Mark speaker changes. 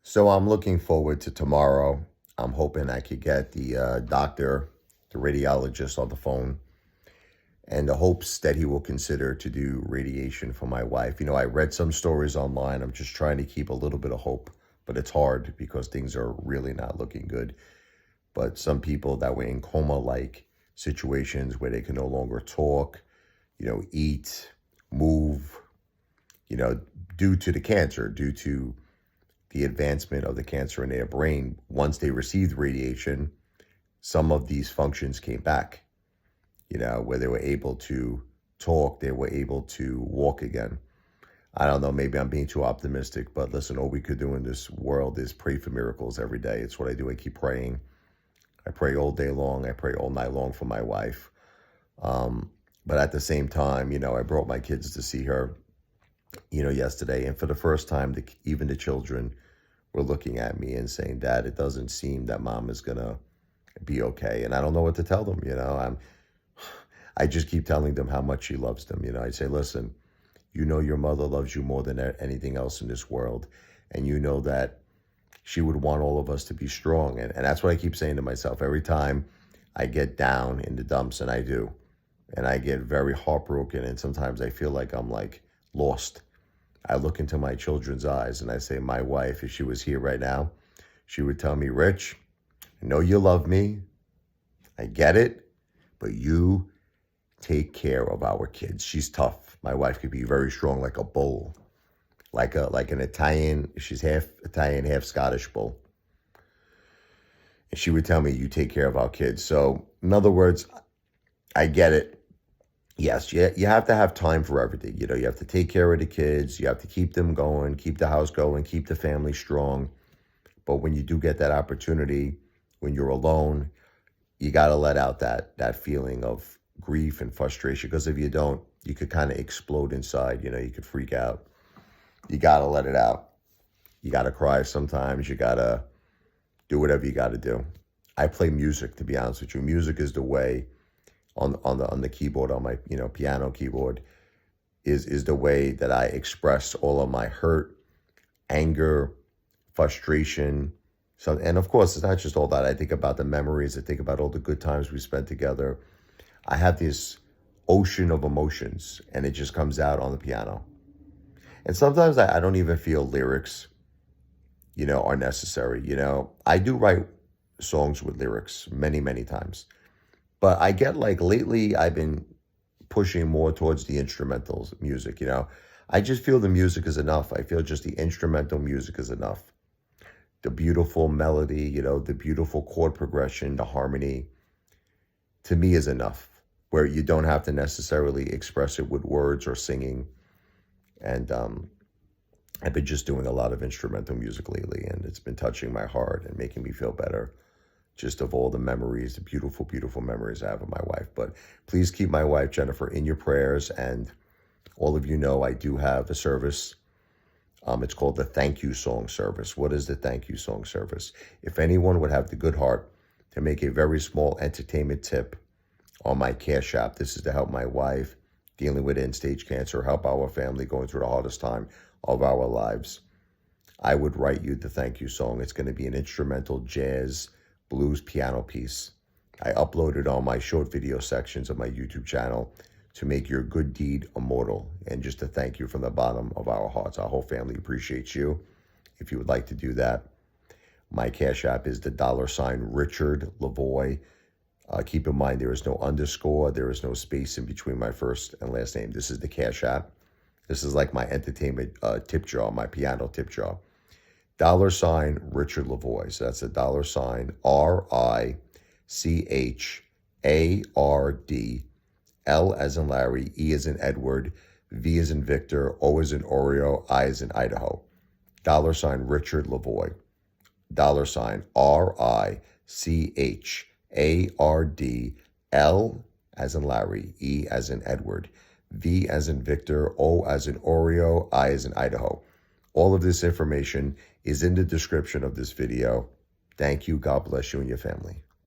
Speaker 1: So I'm looking forward to tomorrow. I'm hoping I could get the doctor, the radiologist on the phone, and the hopes that he will consider to do radiation for my wife. I read some stories online. I'm just trying to keep a little bit of hope, but it's hard because things are really not looking good. But some people that were in coma-like situations where they can no longer talk, eat, move, due to the cancer, due to the advancement of the cancer in their brain. Once they received radiation, some of these functions came back, where they were able to talk, they were able to walk again. I don't know, maybe I'm being too optimistic, but listen, all we could do in this world is pray for miracles every day. It's what I do. I keep praying. I pray all day long. I pray all night long for my wife. But at the same time, I brought my kids to see her, yesterday. And for the first time, even the children were looking at me and saying, Dad, it doesn't seem that Mom is going to be okay. And I don't know what to tell them. I just keep telling them how much she loves them. I say, listen, your mother loves you more than anything else in this world. And you know that she would want all of us to be strong. And that's what I keep saying to myself. Every time I get down in the dumps, and I do, and I get very heartbroken, and sometimes I feel like I'm like lost, I look into my children's eyes and I say, my wife, if she was here right now, she would tell me, Rich, I know you love me. I get it, but you take care of our kids. She's tough. My wife could be very strong, like a bull, like an Italian. She's half Italian, half Scottish bull. And she would tell me, you take care of our kids. So in other words, I get it. Yes, you have to have time for everything. You have to take care of the kids. You have to keep them going, keep the house going, keep the family strong. But when you do get that opportunity, when you're alone, you got to let out that feeling of grief and frustration. Because if you don't, you could kind of explode inside. You could freak out. You got to let it out. You got to cry sometimes. You got to do whatever you got to do. I play music, to be honest with you. Music is the way on the keyboard, on my piano keyboard, is the way that I express all of my hurt, anger, frustration. So, and of course, it's not just all that. I think about the memories. I think about all the good times we spent together. I have this ocean of emotions, and it just comes out on the piano. And sometimes I don't even feel lyrics, are necessary. I do write songs with lyrics many, many times. But I get like lately, I've been pushing more towards the instrumental music. I just feel the music is enough. I feel just the instrumental music is enough. The beautiful melody, the beautiful chord progression, the harmony, to me is enough, where you don't have to necessarily express it with words or singing. And I've been just doing a lot of instrumental music lately, and it's been touching my heart and making me feel better. Just of all the memories, the beautiful, beautiful memories I have of my wife. But please keep my wife, Jennifer, in your prayers. And all of you know I do have a service. It's called the Thank You Song Service. What is the Thank You Song Service? If anyone would have the good heart to make a very small entertainment tip on my Cash App, this is to help my wife dealing with end-stage cancer, help our family going through the hardest time of our lives, I would write you the thank you song. It's going to be an instrumental jazz blues piano piece. I uploaded on my short video sections of my YouTube channel to make your good deed immortal, and just to thank you from the bottom of our hearts. Our whole family appreciates you. If you would like to do that, my Cash App is the $ RichardLevoi. Keep in mind, there is no underscore, there is no space in between my first and last name. This is the Cash App. This is like my entertainment tip jar, my piano tip jar. $RichardLevoi. So that's a $RichardLevoi, L as in Larry, E as in Edward, V as in Victor, O as in Oreo, I as in Idaho. $RichardLevoi. $RichardL as in Larry, E as in Edward, V as in Victor, O as in Oreo, I as in Idaho. All of this information is in the description of this video. Thank you. God bless you and your family.